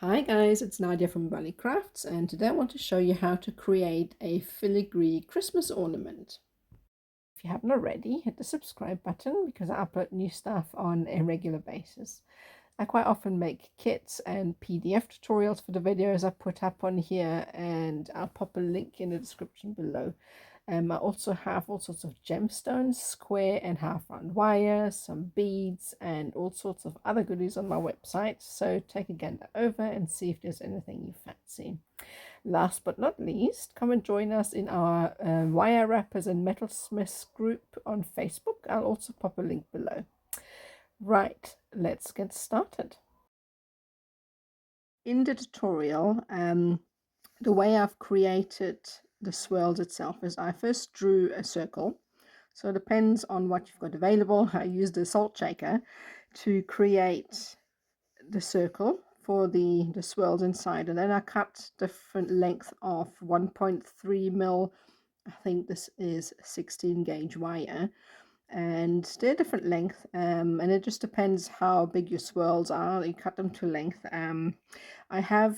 Hi guys, it's Nadia from Imbali Crafts, and today I want to show you how to create a filigree Christmas ornament. If you haven't already, hit the subscribe button because I upload new stuff on a regular basis. I quite often make kits and PDF tutorials for the videos I put up on here, and I'll pop a link in the description below. I also have all sorts of gemstones, square and half round wire, some beads, and all sorts of other goodies on my website. So take a gander over and see if there's anything you fancy. Last but not least, come and join us in our wire wrappers and metalsmiths group on Facebook. I'll also pop a link below. Right, let's get started. In the tutorial, the way I've created the swirls itself is I first drew a circle. So it depends on what you've got available. I used a salt shaker to create the circle for the swirls inside, and then I cut different length of 1.3 mil. I think this is 16 gauge wire, and they're different length, and it just depends how big your swirls are. You cut them to length. I have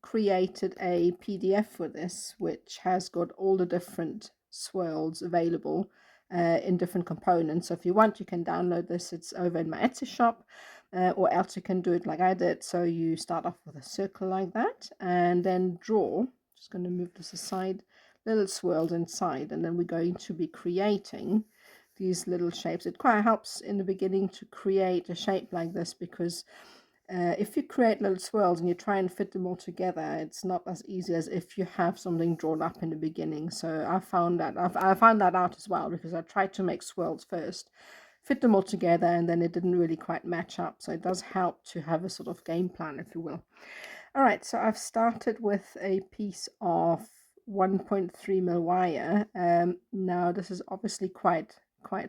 created a PDF for this which has got all the different swirls available in different components. So if you want, you can download this. It's over in my Etsy shop, or else you can do it like I did. So you start off with a circle like that and then draw. Just going to move this aside, little swirls inside, and then we're going to be creating these little shapes. It quite helps in the beginning to create a shape like this, because if you create little swirls and you try and fit them all together, it's not as easy as if you have something drawn up in the beginning. So I found that I found that out as well, because I tried to make swirls first, fit them all together, and then it didn't really quite match up. So it does help to have a sort of game plan, if you will. All right, so I've started with a piece of 1.3 mil wire. Now this is obviously quite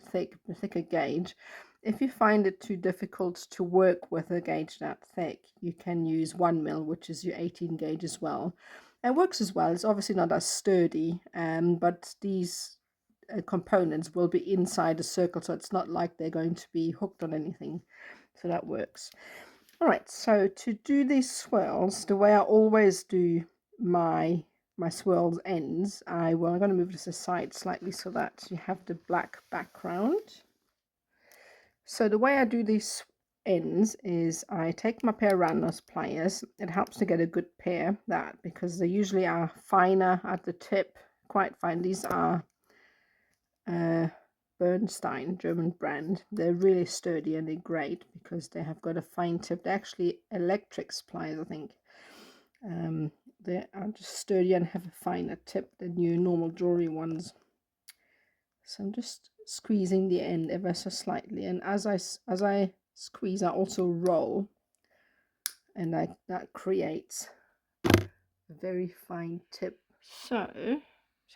thicker gauge. If you find it too difficult to work with a gauge that thick, you can use 1 mil, which is your 18 gauge as well. It works as well. It's obviously not as sturdy, but these components will be inside a circle, so it's not like they're going to be hooked on anything. So that works. All right, so to do these swirls, the way I always do my swirls ends, I'm going to move this aside slightly so that you have the black background. So the way I do these ends is I take my pair of round nose pliers. It helps to get a good pair, that because they usually are finer at the tip, quite fine. These are Bernstein, German brand. They're really sturdy and they're great because they have got a fine tip. They're actually electric pliers, I think. They are just sturdy and have a finer tip than your normal jewelry ones. So I'm just squeezing the end ever so slightly, and as I squeeze, I also roll, and that creates a very fine tip. So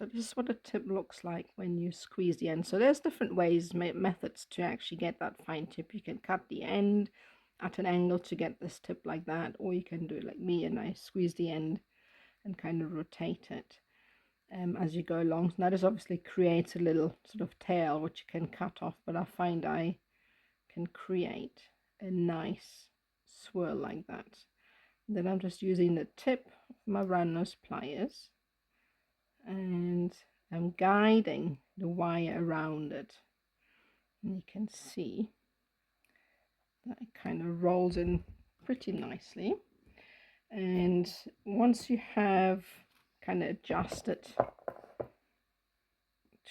this is what a tip looks like when you squeeze the end. So there's different ways, methods to actually get that fine tip. You can cut the end at an angle to get this tip like that, or you can do it like me, and I squeeze the end and kind of rotate it as you go along. Now this obviously creates a little sort of tail which you can cut off, but I find I can create a nice swirl like that. And then I'm just using the tip of my round nose pliers, and I'm guiding the wire around it, and you can see that it kind of rolls in pretty nicely. And once you have kind of adjusted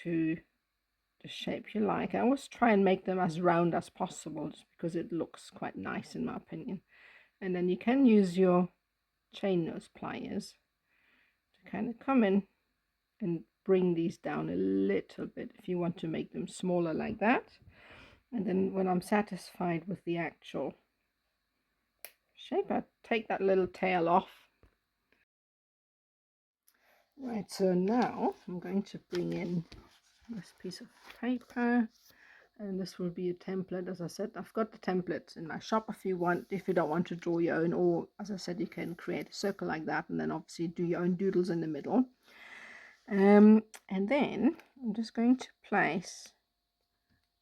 to the shape you like, I always try and make them as round as possible, just because it looks quite nice in my opinion. And then you can use your chain nose pliers to kind of come in and bring these down a little bit if you want to make them smaller like that. And then when I'm satisfied with the actual shape, I take that little tail off. Right, so now I'm going to bring in this piece of paper, and this will be a template. As I said, I've got the template in my shop if you don't want to draw your own, or as I said, you can create a circle like that and then obviously do your own doodles in the middle. And then I'm just going to place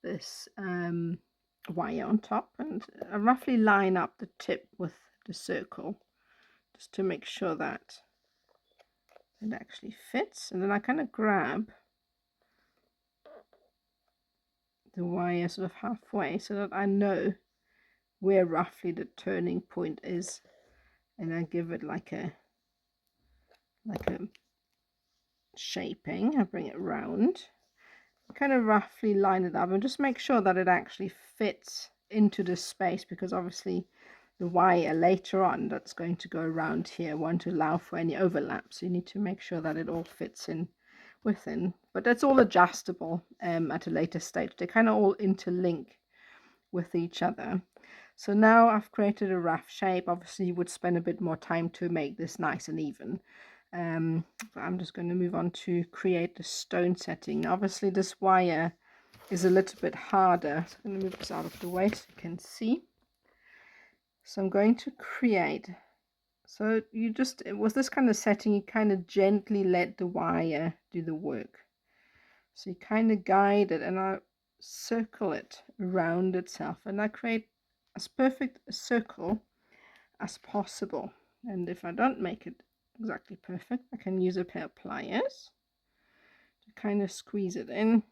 this wire on top, and I roughly line up the tip with the circle. just to make sure that it actually fits. And then I kind of grab the wire sort of halfway so that I know where roughly the turning point is, and I give it like a shaping. I bring it round, kind of roughly line it up, and just make sure that it actually fits into the space, because obviously the wire later on that's going to go around here won't allow for any overlap, so you need to make sure that it all fits in within. But that's all adjustable at a later stage. They kind of all interlink with each other. So now I've created a rough shape. Obviously you would spend a bit more time to make this nice and even. I'm just going to move on to create the stone setting. Obviously this wire is a little bit harder, so I'm going to move this out of the way so you can see. So I'm going to create, so you just, with this kind of setting, you kind of gently let the wire do the work. So you kind of guide it, and I circle it around itself, and I create as perfect a circle as possible. And if I don't make it exactly perfect, I can use a pair of pliers to kind of squeeze it in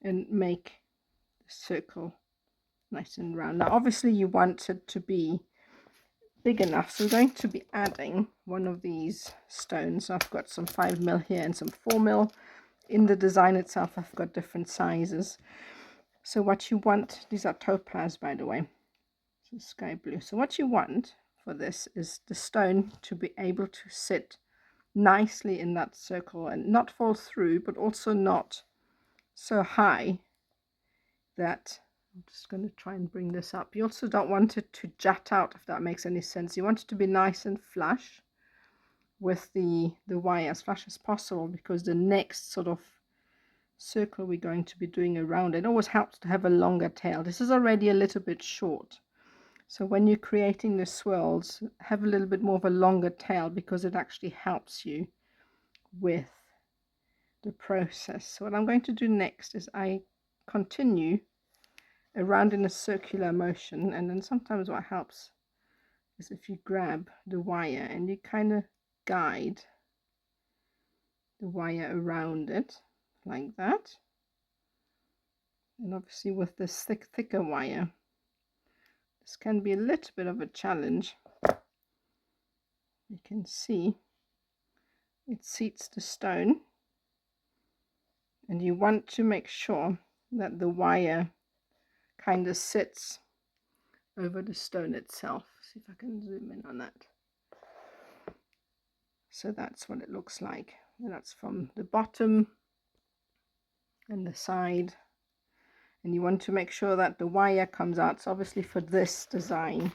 and make the circle nice and round. Now obviously you want it to be big enough, so we're going to be adding one of these stones. I've got some 5mm here and some 4mm. In the design itself I've got different sizes. So what you want, these are topaz by the way, so sky blue. So what you want for this is the stone to be able to sit nicely in that circle and not fall through, but also not so high that, I'm just going to try and bring this up. You also don't want it to jut out, if that makes any sense. You want it to be nice and flush with the wire, as flush as possible, because the next sort of circle we're going to be doing around it always helps to have a longer tail. This is already a little bit short, so when you're creating the swirls, have a little bit more of a longer tail, because it actually helps you with the process. So what I'm going to do next is I continue around in a circular motion, and then sometimes what helps is if you grab the wire and you kind of guide the wire around it like that. And obviously with this thicker wire, this can be a little bit of a challenge. You can see it seats the stone, and you want to make sure that the wire kind of sits over the stone itself. See if I can zoom in on that. So that's what it looks like, and that's from the bottom and the side. And you want to make sure that the wire comes out. So obviously for this design,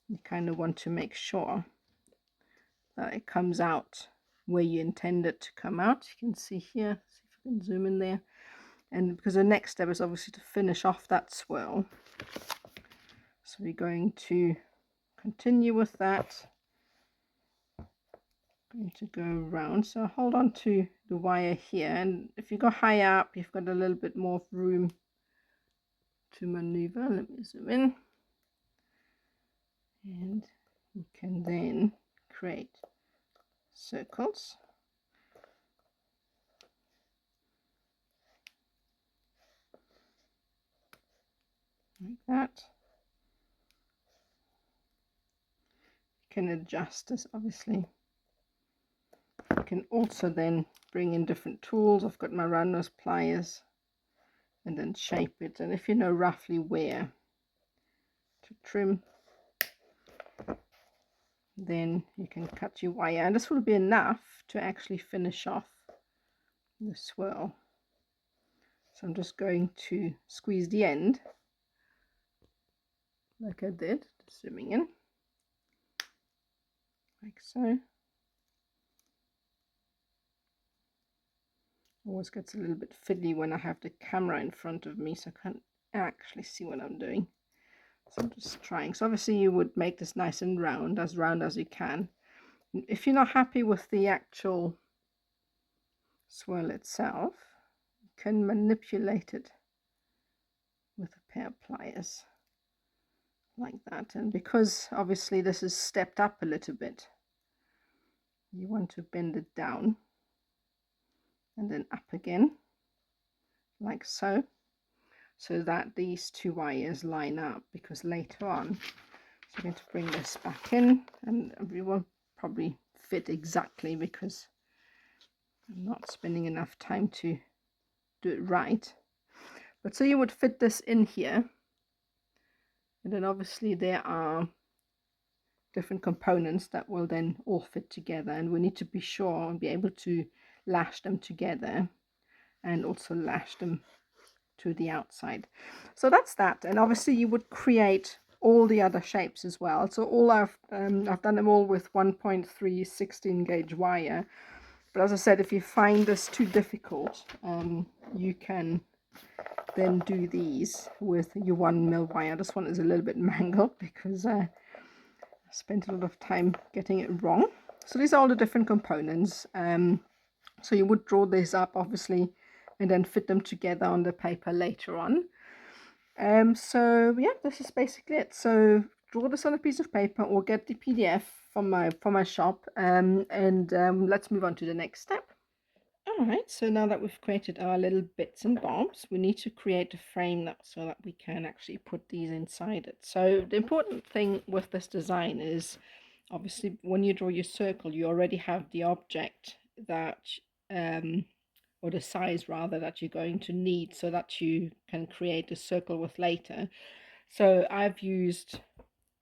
you kind of want to make sure that it comes out where you intend it to come out. You can see here, see if I can zoom in there. And because the next step is obviously to finish off that swirl, so we're going to continue with that. I'm going to go around, so hold on to the wire here, and if you go higher up, you've got a little bit more room to maneuver. Let me zoom in, and you can then create circles like that. You can adjust this, obviously. You can also then bring in different tools. I've got my round nose pliers, and then shape it. And if you know roughly where to trim, then you can cut your wire, and this will be enough to actually finish off the swirl. So I'm just going to squeeze the end like I did, just zooming in like so. Always gets a little bit fiddly when I have the camera in front of me, so I can't actually see what I'm doing. So I'm just trying. So obviously you would make this nice and round as you can. If you're not happy with the actual swirl itself, you can manipulate it with a pair of pliers like that. And because obviously this is stepped up a little bit, you want to bend it down and then up again, like so, so that these two wires line up, because later on, so I'm going to bring this back in, and we won't probably fit exactly because I'm not spending enough time to do it right. But so you would fit this in here, and then obviously there are different components that will then all fit together, and we need to be sure and be able to lash them together and also lash them to the outside. So that's that. And obviously you would create all the other shapes as well. So all I've done them all with 1.3 16 gauge wire, but as I said, if you find this too difficult, you can then do these with your 1mm wire. This one is a little bit mangled because I spent a lot of time getting it wrong. So these are all the different components. So you would draw this up obviously and then fit them together on the paper later on. So yeah, this is basically it. So draw this on a piece of paper or get the PDF from my shop, and let's move on to the next step. All right, so now that we've created our little bits and bobs, we need to create a frame so that we can actually put these inside it. So the important thing with this design is, obviously, when you draw your circle, you already have the object that, or the size rather, that you're going to need so that you can create a circle with later. So I've used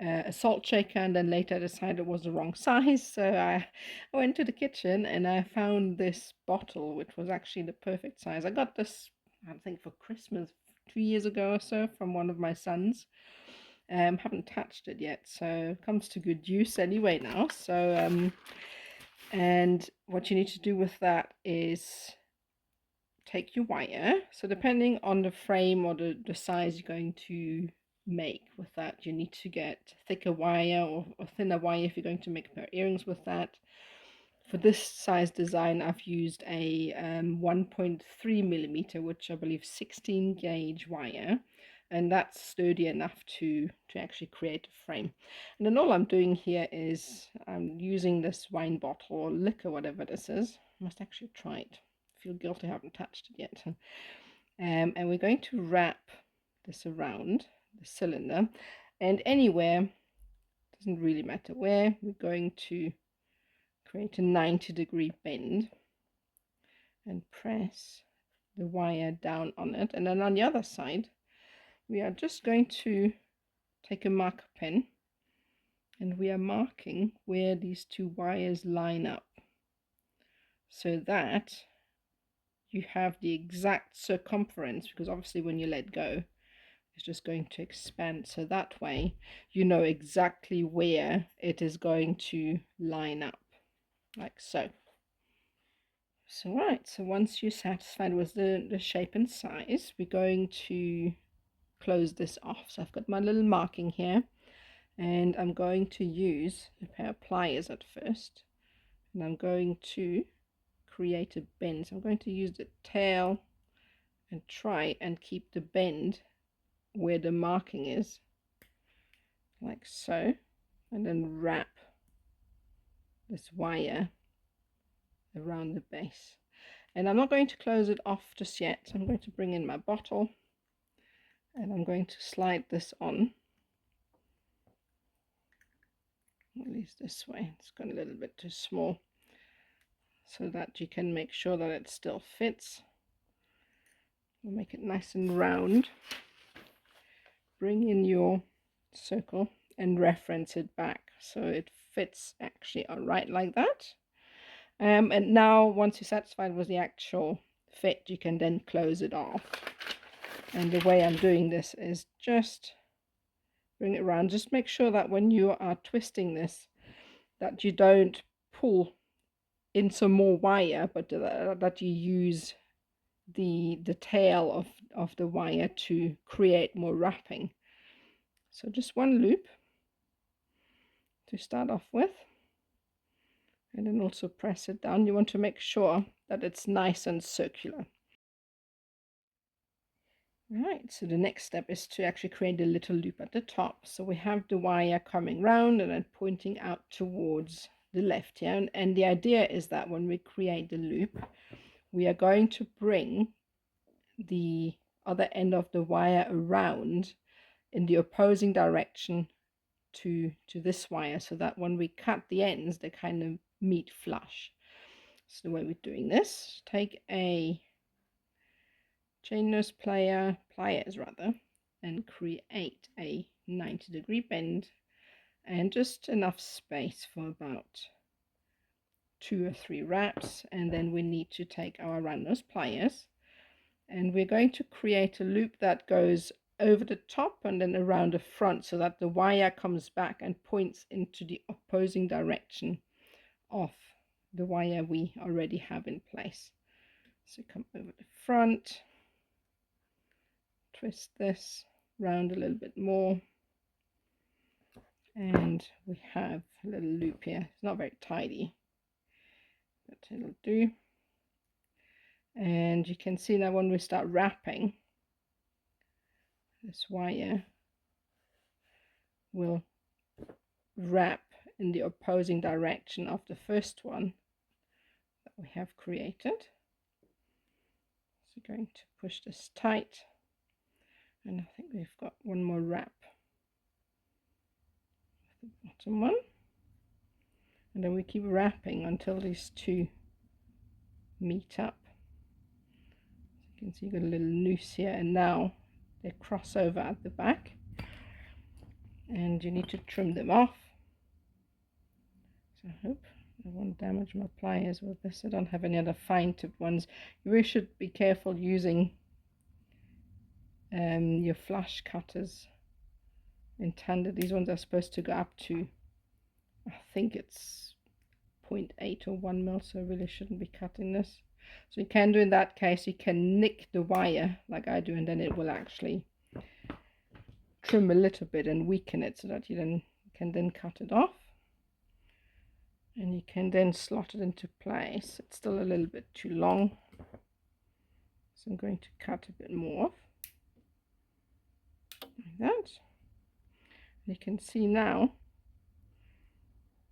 a salt shaker, and then later I decided it was the wrong size, so I went to the kitchen and I found this bottle which was actually the perfect size. I got this, I think, for Christmas 2 years ago or so from one of my sons. Haven't touched it yet, so it comes to good use anyway now. So and what you need to do with that is take your wire. So depending on the frame or the size you're going to make with that, you need to get thicker wire or thinner wire if you're going to make a pair of earrings with that. For this size design, I've used a 1.3mm, which I believe 16 gauge wire, and that's sturdy enough to actually create a frame. And then all I'm doing here is I'm using this wine bottle or liquor, whatever this is. I must actually try it. I feel guilty I haven't touched it yet. And we're going to wrap this around the cylinder, and anywhere, doesn't really matter where, we're going to create a 90-degree bend and press the wire down on it. And then on the other side, we are just going to take a marker pen and we are marking where these two wires line up so that you have the exact circumference, because obviously when you let go, it's just going to expand. So that way you know exactly where it is going to line up, like so. So right, so once you're satisfied with the shape and size, we're going to close this off. So I've got my little marking here, and I'm going to use a pair of pliers at first, and I'm going to create a bend. So I'm going to use the tail and try and keep the bend where the marking is, like so, and then wrap this wire around the base. And I'm not going to close it off just yet. So I'm going to bring in my bottle and I'm going to slide this on, at least this way. It's gone a little bit too small, so that you can make sure that it still fits. We'll make it nice and round. Bring in your circle and reference it back so it fits actually right like that. And now once you're satisfied with the actual fit, you can then close it off. And the way I'm doing this is just bring it around. Just make sure that when you are twisting this, that you don't pull in some more wire, but that you use the tail of the wire to create more wrapping. So just one loop to start off with, and then also press it down. You want to make sure that it's nice and circular. Right, so the next step is to actually create a little loop at the top. So we have the wire coming round and then pointing out towards the left here. And the idea is that when we create the loop, we are going to bring the other end of the wire around in the opposing direction to this wire, so that when we cut the ends, they kind of meet flush. So the way we're doing this, take a chain nose pliers rather, and create a 90-degree bend and just enough space for about 2 or 3 wraps. And then we need to take our round nose pliers and we're going to create a loop that goes over the top and then around the front, so that the wire comes back and points into the opposing direction of the wire we already have in place. So come over the front, twist this round a little bit more, and we have a little loop here. It's not very tidy, but it'll do. And you can see now when we start wrapping, this wire will wrap in the opposing direction of the first one that we have created. So going to push this tight, and I think we've got one more wrap with the bottom one, and then we keep wrapping until these two meet up. So you can see you've got a little noose here, and now they cross over at the back, and you need to trim them off. So I hope I won't damage my pliers with this. I don't have any other fine tipped ones. You really should be careful using your flush cutters intended. These ones are supposed to go up to, I think it's 0.8 or 1 mil, so I really shouldn't be cutting this. So you can do, in that case, you can nick the wire like I do, and then it will actually trim a little bit and weaken it, so that you can then cut it off, and you can then slot it into place. It's still a little bit too long, so I'm going to cut a bit more off like that. You can see now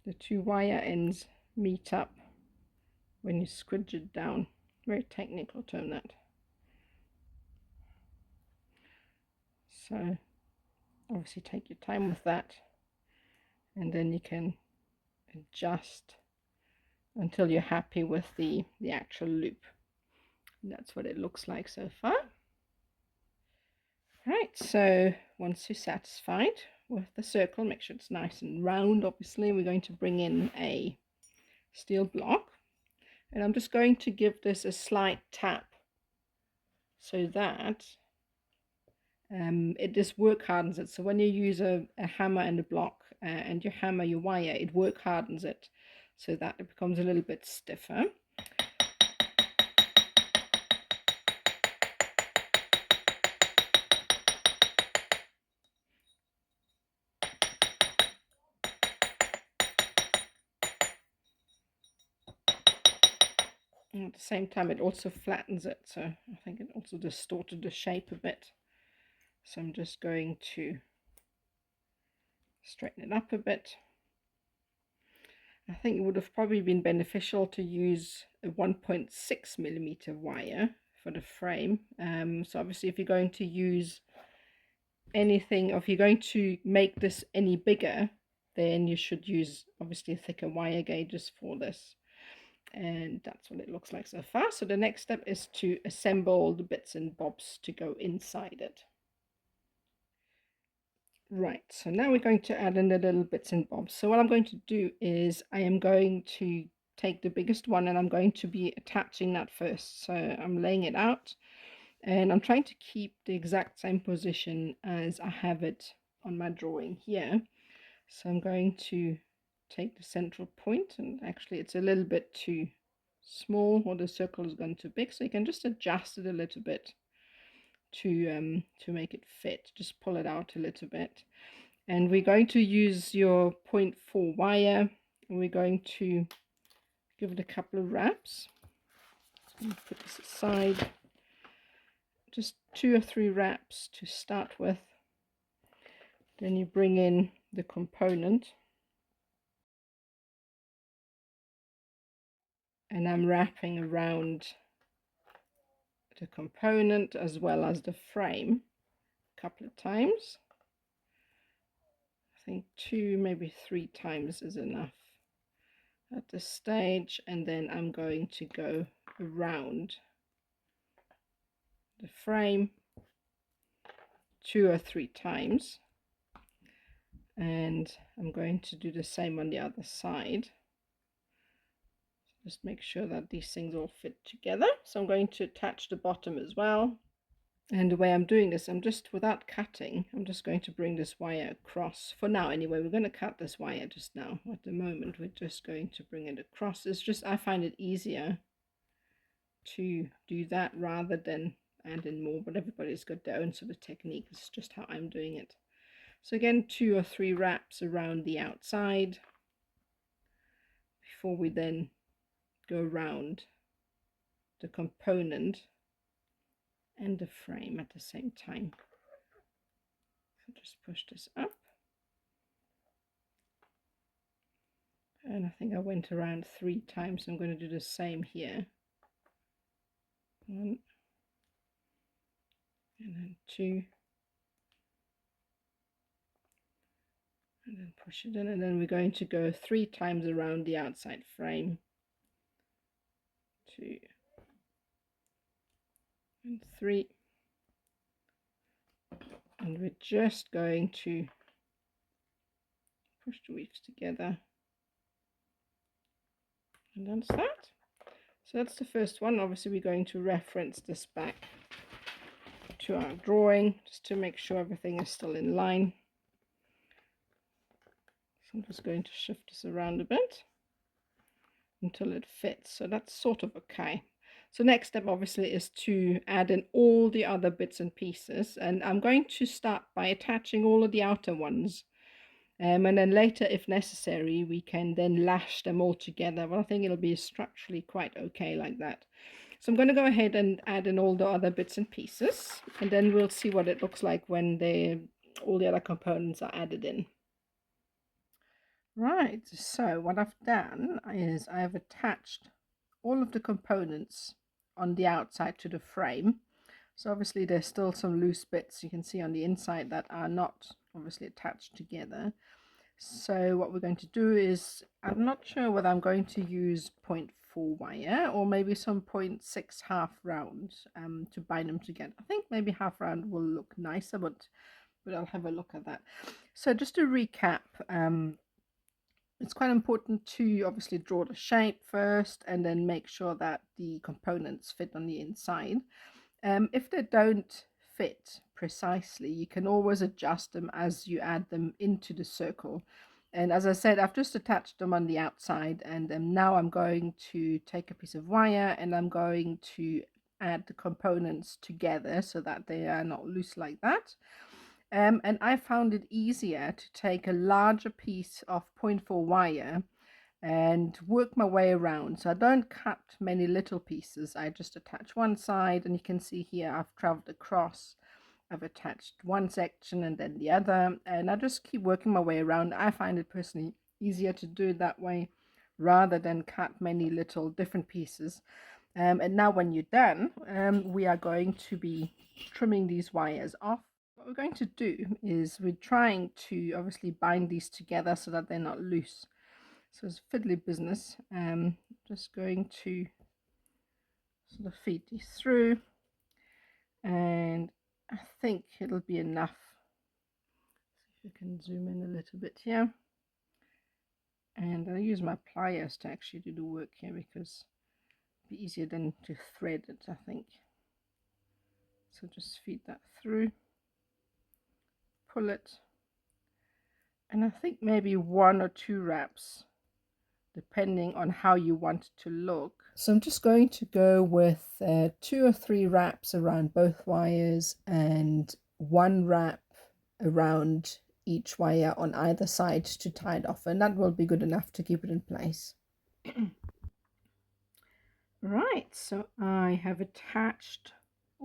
the two wire ends meet up when you squidge it down. Very technical term, that. So obviously take your time with that, and then you can adjust until you're happy with the actual loop. And that's what it looks like so far. Right, so once you're satisfied with the circle, make sure it's nice and round. Obviously we're going to bring in a steel block, and I'm just going to give this a slight tap so that it just work hardens it. So when you use a hammer and a block and you hammer your wire, it work hardens it so that it becomes a little bit stiffer. And at the same time it also flattens it, so I think it also distorted the shape a bit. So I'm just going to straighten it up a bit. I think it would have probably been beneficial to use a 1.6 millimeter wire for the frame. So obviously if you're going to use anything, or if you're going to make this any bigger, then you should use obviously thicker wire gauges for this. And that's what it looks like so far. So the next step is to assemble the bits and bobs to go inside it. Right, so now we're going to add in the little bits and bobs. So what I'm going to do is I am going to take the biggest one, and I'm going to be attaching that first. So I'm laying it out, and I'm trying to keep the exact same position as I have it on my drawing here. So I'm going to take the central point, and actually it's a little bit too small, or the circle is gone too big, so you can just adjust it a little bit to make it fit. Just pull it out a little bit, and we're going to use your 0.4 wire, and we're going to give it a couple of wraps. So I'm going to put this aside, just 2 or 3 wraps to start with. Then you bring in the component, and I'm wrapping around the component as well as the frame a couple of times. I think 2, maybe 3 times is enough at this stage, and then I'm going to go around the frame 2 or 3 times, and I'm going to do the same on the other side. Just make sure that these things all fit together. So I'm going to attach the bottom as well. And the way I'm doing this, I'm just, without cutting, I'm just going to bring this wire across. For now anyway, we're going to cut this wire just now. At the moment, we're just going to bring it across. It's just, I find it easier to do that rather than add in more, but everybody's got their own sort of technique. It's just how I'm doing it. So again, 2 or 3 wraps around the outside before we then go around the component and the frame at the same time. So just push this up, and I think I went around 3 times, so I'm going to do the same here. 1 and then 2, and then push it in, and then we're going to go 3 times around the outside frame. 2 and 3, and we're just going to push the weaves together, and that's that. So that's the first one. Obviously we're going to reference this back to our drawing just to make sure everything is still in line. So I'm just going to shift this around a bit until it fits. So that's sort of okay. So next step obviously is to add in all the other bits and pieces, and I'm going to start by attaching all of the outer ones, and then later if necessary we can then lash them all together, but I think it'll be structurally quite okay like that. So I'm going to go ahead and add in all the other bits and pieces, and then we'll see what it looks like when all the other components are added in. Right, so what I've done is I've attached all of the components on the outside to the frame. So obviously there's still some loose bits you can see on the inside that are not obviously attached together. So what we're going to do is, I'm not sure whether I'm going to use 0.4 wire or maybe some 0.6 half round to bind them together. I think maybe half round will look nicer, but I'll have a look at that. So just to recap, it's quite important to obviously draw the shape first and then make sure that the components fit on the inside. If they don't fit precisely, you can always adjust them as you add them into the circle. And as I said, I've just attached them on the outside, and now I'm going to take a piece of wire and I'm going to add the components together so that they are not loose like that. And I found it easier to take a larger piece of 0.4 wire and work my way around. So I don't cut many little pieces. I just attach one side, and you can see here I've traveled across. I've attached one section and then the other, and I just keep working my way around. I find it personally easier to do it that way rather than cut many little different pieces. And now when you're done, we are going to be trimming these wires off. What we're going to do is we're trying to obviously bind these together so that they're not loose. So it's fiddly business. Just going to sort of feed these through, and I think it'll be enough. See if we can zoom in a little bit here, and I'll use my pliers to actually do the work here because it'll be easier than to thread it, I think. So just feed that through, pull it, and I think maybe 1 or 2 wraps depending on how you want it to look. So I'm just going to go with 2 or 3 wraps around both wires and 1 wrap around each wire on either side to tie it off, and that will be good enough to keep it in place. Right, so I have attached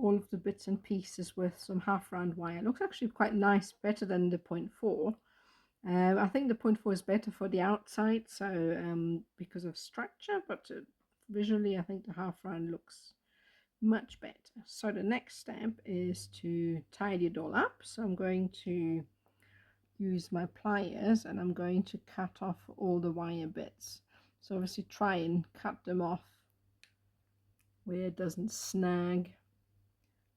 all of the bits and pieces with some half round wire. It looks actually quite nice, better than the 0.4. I think the 0.4 is better for the outside, so because of structure, but visually I think the half round looks much better. So the next step is to tidy it all up. So I'm going to use my pliers and I'm going to cut off all the wire bits. So obviously try and cut them off where it doesn't snag.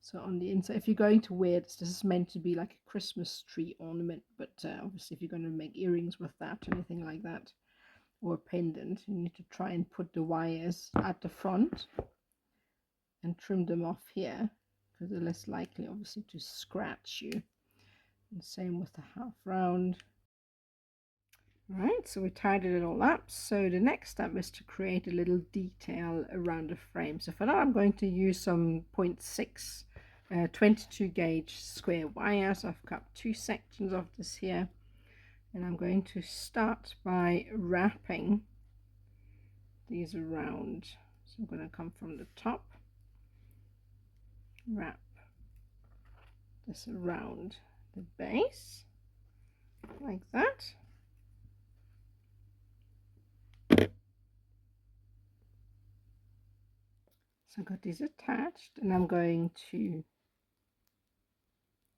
So on the inside, if you're going to wear it, this is meant to be like a Christmas tree ornament, but obviously if you're going to make earrings with that or anything like that, or a pendant, you need to try and put the wires at the front and trim them off here, because they're less likely obviously to scratch you. And same with the half round. Right, so we tidied it all up. So the next step is to create a little detail around the frame. So for that I'm going to use some 0.6 22 gauge square wires. I've cut 2 sections of this here, and I'm going to start by wrapping these around. So I'm going to come from the top, wrap this around the base like that. So I've got these attached, and I'm going to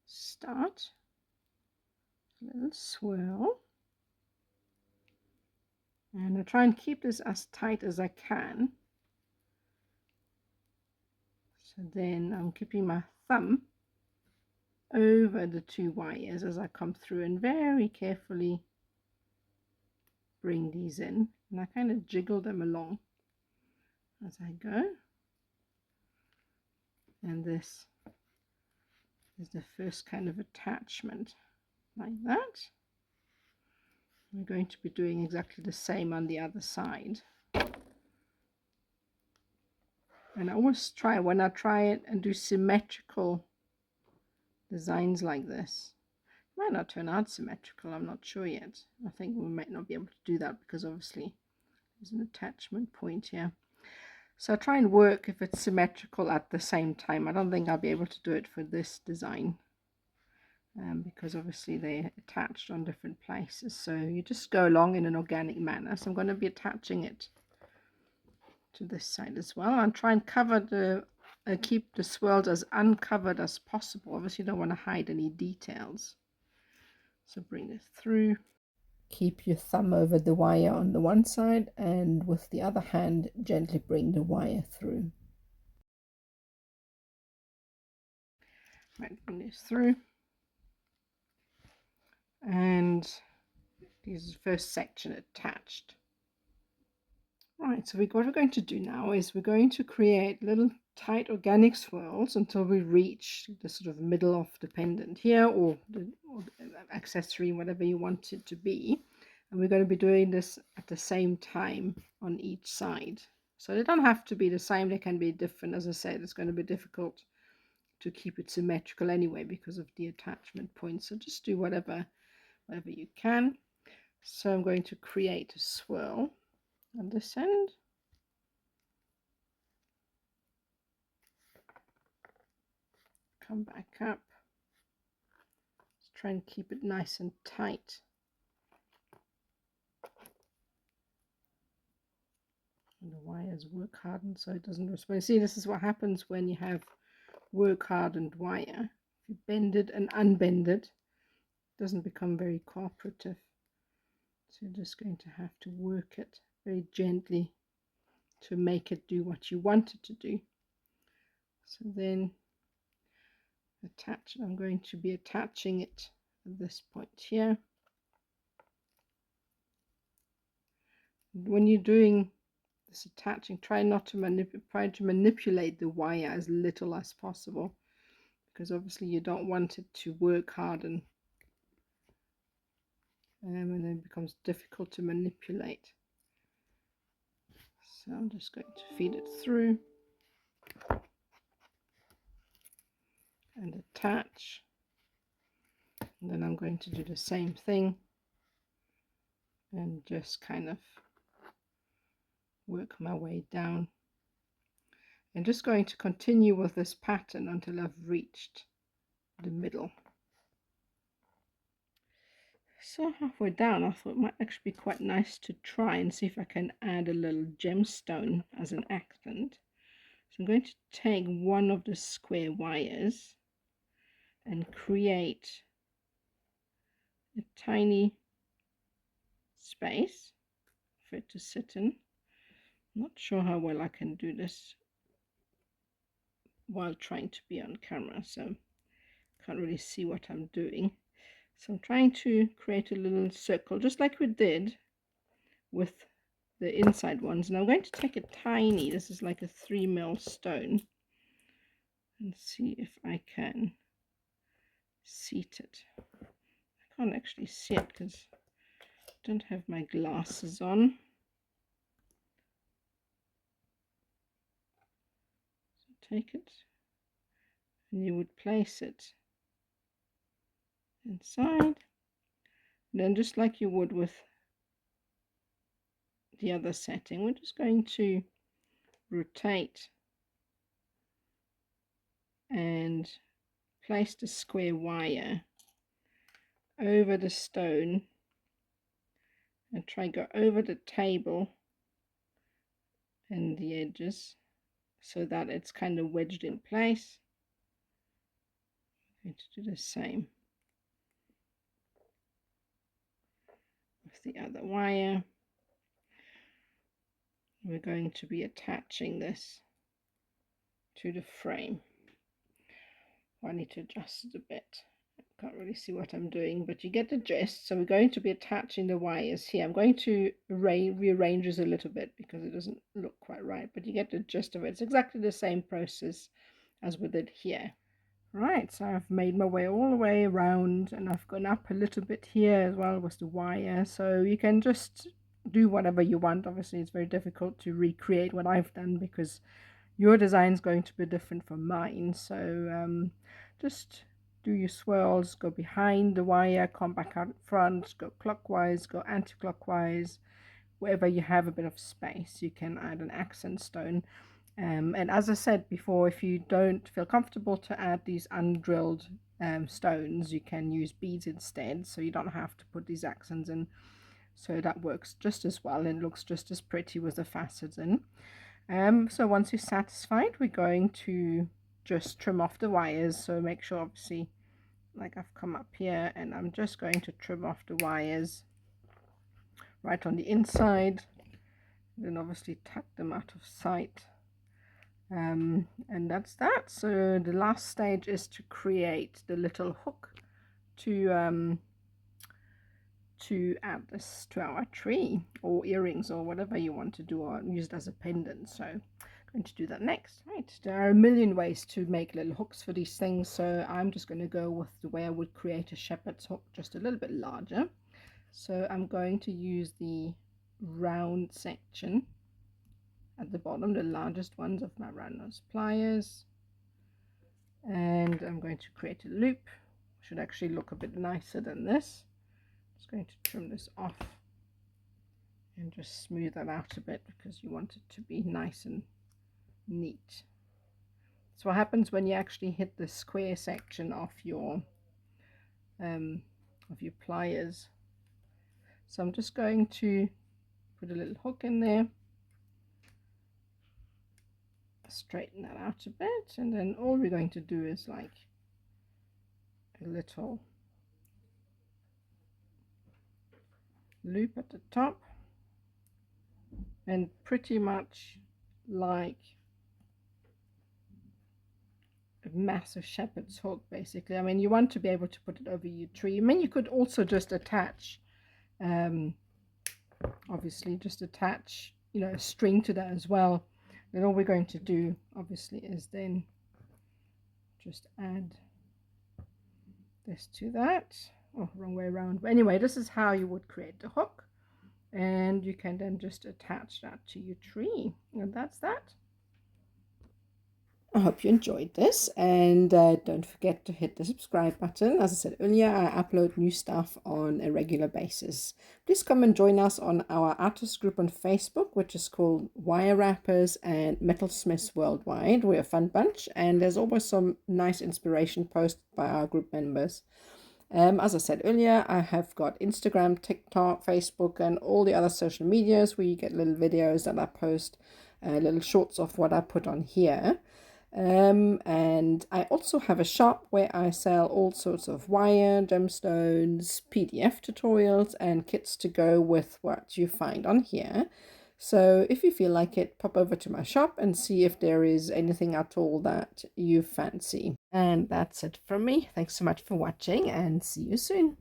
start a little swirl, and I try and keep this as tight as I can. So then I'm keeping my thumb over the 2 wires as I come through and very carefully bring these in, and I kind of jiggle them along as I go. And this is the first kind of attachment like that. We're going to be doing exactly the same on the other side. And I always try, when I try it and do symmetrical designs like this, it might not turn out symmetrical, I'm not sure yet. I think we might not be able to do that because obviously there's an attachment point here. So I try and work if it's symmetrical at the same time. I don't think I'll be able to do it for this design because obviously they're attached on different places. So you just go along in an organic manner. So I'm going to be attaching it to this side as well. I'll try and cover the keep the swirls as uncovered as possible. Obviously you don't want to hide any details. So bring this through. Keep your thumb over the wire on the one side, and with the other hand gently bring the wire through. Right, bring this through, and this is the first section attached. Right, so what we're going to do now is we're going to create little tight organic swirls until we reach the sort of middle of the pendant here, or the accessory, whatever you want it to be. And we're going to be doing this at the same time on each side. So they don't have to be the same, they can be different. As I said, it's going to be difficult to keep it symmetrical anyway because of the attachment points. So just do whatever you can. So I'm going to create a swirl on this end. Come back up. Just try and keep it nice and tight. And the wires work hardened so it doesn't respond. See, this is what happens when you have work hardened wire. If you bend it and unbend it, it doesn't become very cooperative. So you're just going to have to work it very gently to make it do what you want it to do. So then attach. I'm going to be attaching it at this point here. When you're doing this attaching, try to manipulate the wire as little as possible, because obviously you don't want it to work hard and then it becomes difficult to manipulate. So I'm just going to feed it through and attach, and then I'm going to do the same thing and just kind of work my way down. I'm just going to continue with this pattern until I've reached the middle. So halfway down, I thought it might actually be quite nice to try and see if I can add a little gemstone as an accent. So I'm going to take one of the square wires and create a tiny space for it to sit in. I'm not sure how well I can do this while trying to be on camera, so can't really see what I'm doing. So I'm trying to create a little circle just like we did with the inside ones, and I'm going to take a tiny, this is like a 3mm stone, and see if I can seat it. I can't actually see it because I don't have my glasses on. So take it and you would place it inside, and then just like you would with the other setting, we're just going to rotate and place the square wire over the stone and try go over the table and the edges so that it's kind of wedged in place. I'm going to do the same with the other wire. We're going to be attaching this to the frame. I need to adjust it a bit. I can't really see what I'm doing, but you get the gist. So we're going to be attaching the wires here. I'm going to rearrange this a little bit because it doesn't look quite right, but you get the gist of it. It's exactly the same process as we did here. Right, so I've made my way all the way around, and I've gone up a little bit here as well with the wire, so you can just do whatever you want. Obviously it's very difficult to recreate what I've done because your design is going to be different from mine, so just do your swirls, go behind the wire, come back out front, go clockwise, go anti-clockwise. Wherever you have a bit of space you can add an accent stone. And as I said before, if you don't feel comfortable to add these undrilled stones, you can use beads instead, so you don't have to put these accents in. So that works just as well and looks just as pretty with the facets in. So once you're satisfied, we're going to just trim off the wires. So make sure, obviously, like I've come up here, and I'm just going to trim off the wires right on the inside, then obviously tuck them out of sight. And that's that. So the last stage is to create the little hook to add this to our tree, or earrings, or whatever you want to do, or use it as a pendant. So I'm going to do that next. Right, there are a million ways to make little hooks for these things, so I'm just going to go with the way I would create a shepherd's hook, just a little bit larger. So I'm going to use the round section at the bottom, the largest ones of my round nose pliers, and I'm going to create a loop. Should actually look a bit nicer than this. Just going to trim this off and just smooth that out a bit because you want it to be nice and neat. So what happens when you actually hit the square section of your pliers? So I'm just going to put a little hook in there, straighten that out a bit, and then all we're going to do is like a little loop at the top, and pretty much like a massive shepherd's hook basically. I mean, you want to be able to put it over your tree. I mean, you could also just attach obviously just attach, you know, a string to that as well. Then all we're going to do obviously is then just add this to that. Oh, wrong way around. But anyway, this is how you would create the hook, and you can then just attach that to your tree, and that's that. I hope you enjoyed this, and don't forget to hit the subscribe button. As I said earlier, I upload new stuff on a regular basis. Please come and join us on our artist group on Facebook, which is called Wire Wrappers and Metalsmiths Worldwide. We're a fun bunch, and there's always some nice inspiration posted by our group members. As I said earlier, I have got Instagram, TikTok, Facebook, and all the other social medias where you get little videos that I post, little shorts of what I put on here. And I also have a shop where I sell all sorts of wire, gemstones, PDF tutorials, and kits to go with what you find on here. So if you feel like it, pop over to my shop and see if there is anything at all that you fancy. And that's it from me. Thanks so much for watching, and see you soon.